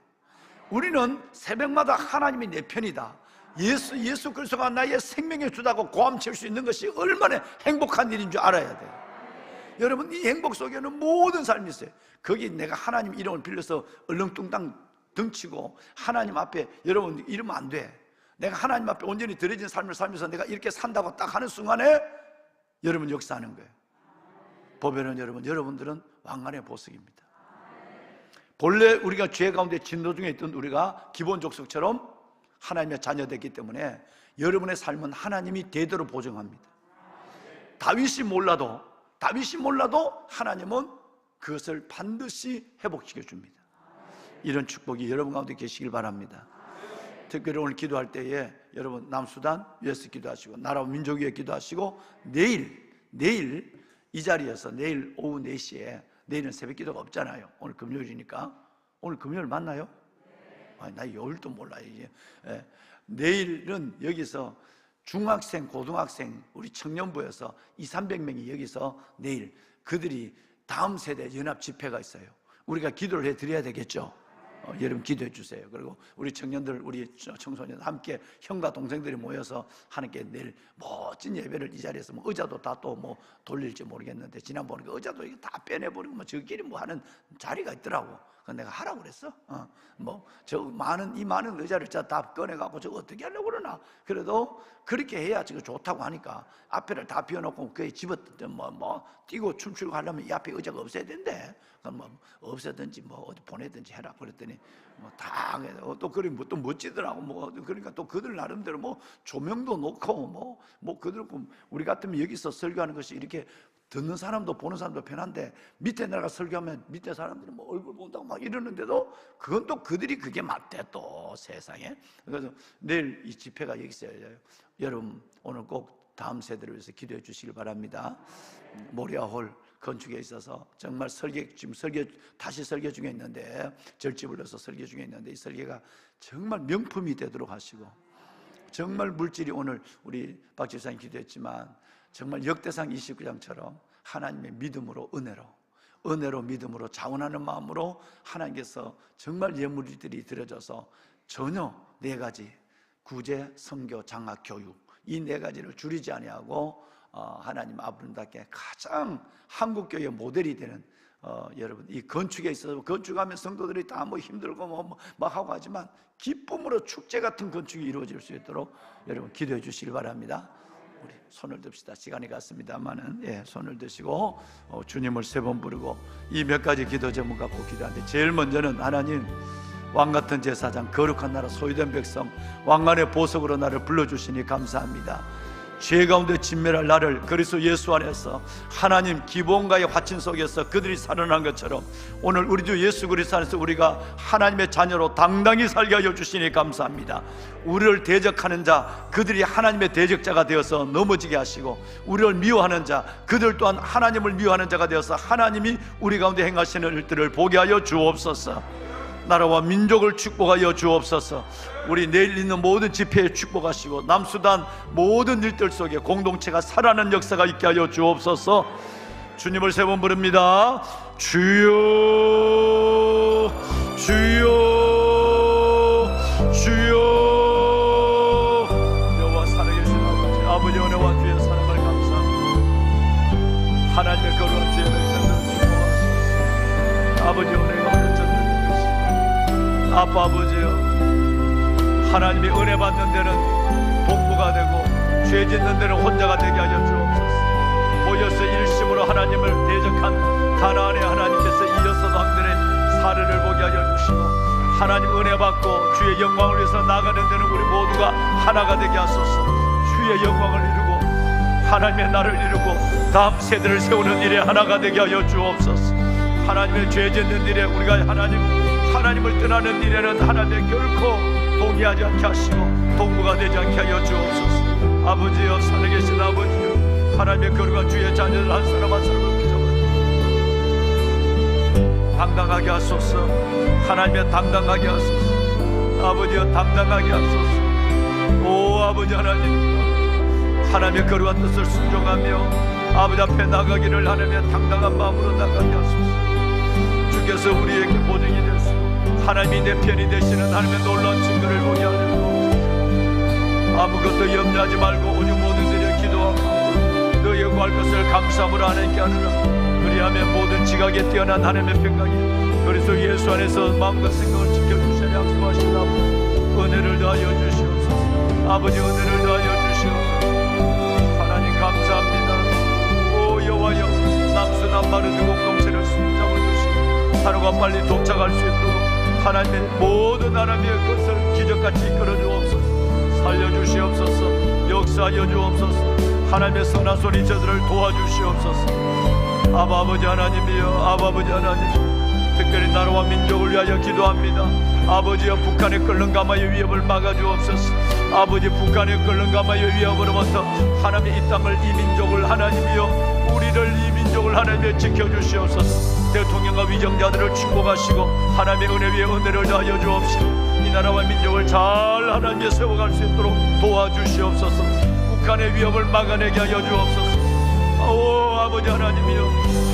우리는 새벽마다 하나님이 내 편이다. 예수 그리스도가 나의 생명의 주다고 고함칠 수 있는 것이 얼마나 행복한 일인 줄 알아야 돼요. 여러분, 이 행복 속에는 모든 삶이 있어요. 거기 내가 하나님 이름을 빌려서 얼렁뚱땅 등치고 하나님 앞에 여러분 이러면 안 돼. 내가 하나님 앞에 온전히 드려진 삶을 살면서 내가 이렇게 산다고 딱 하는 순간에 여러분 역사하는 거예요. 보배는 여러분들은 왕관의 보석입니다. 본래 우리가 죄 가운데 진노 중에 있던 우리가 기본 족속처럼 하나님의 자녀됐기 때문에 여러분의 삶은 하나님이 대대로 보증합니다. 다윗이 몰라도 하나님은 그것을 반드시 회복시켜 줍니다. 이런 축복이 여러분 가운데 계시길 바랍니다. 특별히 오늘 기도할 때에 여러분 남수단 위해서 기도하시고 나라와 민족 위해 기도하시고 내일 이 자리에서 내일 오후 4시에 내일은 새벽 기도가 없잖아요. 오늘 금요일이니까. 오늘 금요일 맞나요? 나 요일도 몰라 이제. 내일은 여기서 중학생, 고등학생, 우리 청년부에서 200~300명이 여기서 내일 그들이 다음 세대 연합 집회가 있어요. 우리가 기도를 해드려야 되겠죠. 여러분 기도해 주세요. 그리고 우리 청년들, 우리 청소년 함께 형과 동생들이 모여서 하나님께 내일 멋진 예배를 이 자리에서 의자도 다 또 돌릴지 모르겠는데 지난번에 그 의자도 이게 다 빼내버리고 저끼리 하는 자리가 있더라고. 그래서 내가 하라고 그랬어. 이 많은 의자를 다 꺼내갖고 저거 어떻게 하려고 그러나. 그래도 그렇게 해야 저거 좋다고 하니까 앞에를 다 비워놓고 그에 집어뜯든 뛰고 춤추고 하려면 이 앞에 의자가 없어야 된대. 그럼 없애든지 어디 보내든지 해라. 그랬더니 다 또 그리 또 멋지더라고. 그러니까 또 그들 나름대로 조명도 놓고 그들 우리 같으면 여기서 설교하는 것이 이렇게 듣는 사람도 보는 사람도 편한데 밑에 내가 설교하면 밑에 사람들이 얼굴 본다고 막 이러는데도 그건 또 그들이 그게 맞대 또 세상에. 그래서 내일 이 집회가 여기 있어요. 여러분 오늘 꼭 다음 세대를 위해서 기도해 주시길 바랍니다. 모리아홀 건축에 있어서 정말 지금 다시 설계 중에 있는데, 절집을 넣어서 설계 중에 있는데, 이 설계가 정말 명품이 되도록 하시고, 정말 물질이, 오늘 우리 박 집사님 기도했지만 정말 역대상 29장처럼 하나님의 믿음으로, 은혜로 믿음으로 자원하는 마음으로 하나님께서 정말 예물들이 드려져서 전혀 4가지 구제, 선교, 장학, 교육, 이 4가지를 줄이지 아니하고 하나님 아름답게 가장 한국교회의 모델이 되는 여러분, 이 건축에 있어서 건축하면 성도들이 다 뭐 힘들고 뭐 하고 하지만 기쁨으로 축제 같은 건축이 이루어질 수 있도록 여러분 기도해 주시길 바랍니다. 우리 손을 듭시다. 시간이 갔습니다만은, 손을 드시고 주님을 3번 부르고 이 몇 가지 기도 제목 갖고 기도하는데, 제일 먼저는 하나님, 왕같은 제사장, 거룩한 나라, 소유된 백성, 왕관의 보석으로 나를 불러주시니 감사합니다. 죄 가운데 진멸할 나를 그리스도 예수 안에서 하나님 기본과의 화친 속에서 그들이 살아난 것처럼 오늘 우리 주 예수 그리스도 안에서 우리가 하나님의 자녀로 당당히 살게 하여 주시니 감사합니다. 우리를 대적하는 자, 그들이 하나님의 대적자가 되어서 넘어지게 하시고, 우리를 미워하는 자, 그들 또한 하나님을 미워하는 자가 되어서 하나님이 우리 가운데 행하시는 일들을 보게 하여 주옵소서. 나라와 민족을 축복하여 주옵소서. 우리 내일 있는 모든 집회에 축복하시고, 남수단 모든 일들 속에 공동체가 살아나는 역사가 있게 하여 주옵소서. 주님을 3번 부릅니다. 주여, 주여, 주여. 여호와 살아계신 아버지, 아버지 은혜와 주의 사랑을 감사합니다. 하나님의 거룩한 주의 백성들을 축복하시고, 아버지 은혜가 하늘처럼 아빠 아버지여, 하나님이 은혜 받는 데는 동무가 되고 죄 짓는 데는 혼자가 되게 하여 주옵소서. 모여서 일심으로 하나님을 대적한 가나안의 하나님께서 이 6왕들의 사례를 보게 하여 주시고, 하나님 은혜 받고 주의 영광을 위해서 나가는 데는 우리 모두가 하나가 되게 하소서. 주의 영광을 이루고 하나님의 나라를 이루고 다음 세대를 세우는 일에 하나가 되게 하여 주옵소서. 하나님의 죄 짓는 일에 우리가 하나님을 떠나는 일에는 하나님의 결코 동의하지 않게 하시고 동무가 되지 않게 하여 주옵소서. 아버지여, 살아계신 아버지여, 하나님의 거룩한 주의 자녀들 한 사람 한 사람을 붙잡아 당당하게 하소서. 하나님의 당당하게 하소서. 아버지여, 당당하게 하소서. 오 아버지 하나님, 하나님의 거룩한 뜻을 순종하며 아버지 앞에 나가기를 하나님의 당당한 마음으로 나가게 하소서. 주께서 우리에게 보증이 되시고 하나님이 내 편이 되시는 하나님의 놀라운 증거를 보게 하시고, 아무것도 염려하지 말고 오직 모든 일에 기도하고 너의 구할 것을 감사함으로 하나님께 하느라. 그리하면 모든 지각에 뛰어난 하나님의 평강이 그리스도 예수 안에서 마음과 생각을 지켜주시니 약속하신 아버지, 은혜를 더하여 주시옵소서. 아버지, 은혜를 더하여 주시옵소서. 하나님 감사합니다. 오 여호와여, 남수단 마르드 공동체를 숨잡아 주시고 하루가 빨리 도착할 수 있도록 하나님의 모든 하나님의 것을 기적같이 이끌어 주옵소서. 살려주시옵소서. 역사하여 주옵소서. 하나님의 선한 소리 저들을 도와주시옵소서. 아버지 하나님이여, 아버지 하나님, 특별히 나라와 민족을 위하여 기도합니다. 아버지여, 북한의 끓는 가마의 위협을 막아주옵소서. 아버지, 북한의 끓는 가마의 위협으로부터 하나님의 이 땅을, 이 민족을, 하나님이여 우리를, 이 민족을 하나님의 지켜주시옵소서. 대통령과 위정자들을 축복하시고 하나님의 은혜 위에 은혜를 더하여 주옵시고 이 나라와 민족을 잘 하나님의 세워갈 수 있도록 도와주시옵소서. 북한의 위협을 막아내게 하여 주옵소서. 오 아버지 하나님이여,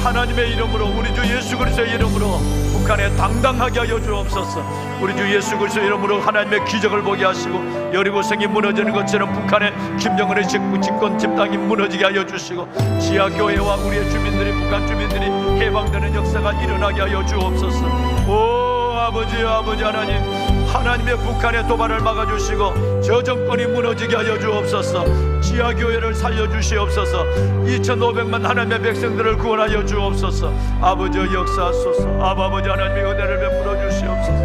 하나님의 이름으로, 우리 주 예수 그리스도의 이름으로 북한에 당당하게 하여 주옵소서. 우리 주 예수 그리스도의 이름으로 하나님의 기적을 보게 하시고 여리고성이 무너지는 것처럼 북한의 김정은의 집권 집당이 무너지게 하여 주시고 지하교회와 우리의 주민들이, 북한 주민들이 해방되는 역사가 일어나게 하여 주옵소서. 오 아버지, 아버지 하나님, 하나님의 북한의 도발을 막아주시고 저 정권이 무너지게 하여 주옵소서. 지하교회를 살려주시옵소서. 2500만 하나님의 백성들을 구원하여 주옵소서. 아버지 역사하소서. 아버지 하나님의 은혜를 베풀어 주시옵소서.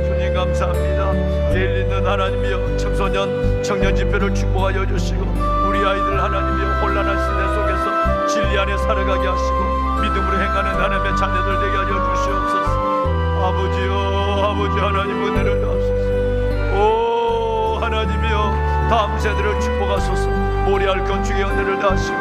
주님 감사합니다. 내일 있는 하나님이여 청소년 청년 집회를 축복하여 주시고 우리 아이들 하나님이여 혼란한 시대 속에서 진리 안에 살아가게 하시고 믿음으로 행하는 하나님의 자녀들 되게 하여 주시옵소서. 아버지여, 아버지 하나님 은혜를 하소서. 오 하나님이여, 다음 세대를 축복하소서. 모리알 건축의 은혜를 더하시고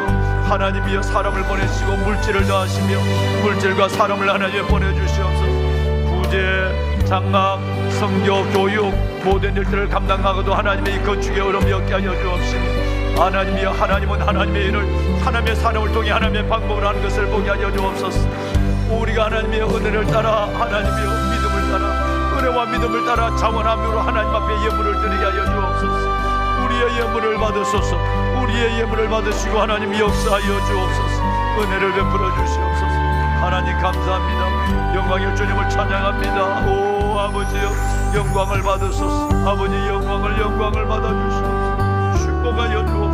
하나님이여 사람을 보내시고 물질을 더하시며 물질과 사람을 하나님에 보내주시옵소서. 구제, 장막, 성교, 교육 모든 일들을 감당하고도 하나님의 이 건축의 어려움이 없게 하여 주옵시고 하나님이여 하나님은 하나님의 일을 하나님의 사람을 통해 하나님의 방법을 하는 것을 보게 하여 주옵소서. 우리가 하나님의 은혜를 따라 하나님이여 믿음을 따라 은혜와 믿음을 따라 자원함으로 하나님 앞에 예물을 드리게 하여 주옵소서. 우리의 예물을 받으소서. 우리의 예물을 받으시고 하나님 역사하여 주옵소서. 은혜를 베풀어 주시옵소서. 하나님 감사합니다. 영광의 주님을 찬양합니다. 오 아버지여 영광을 받으소서. 아버지 영광을 받아주시옵소서. 축복하여 주옵소서.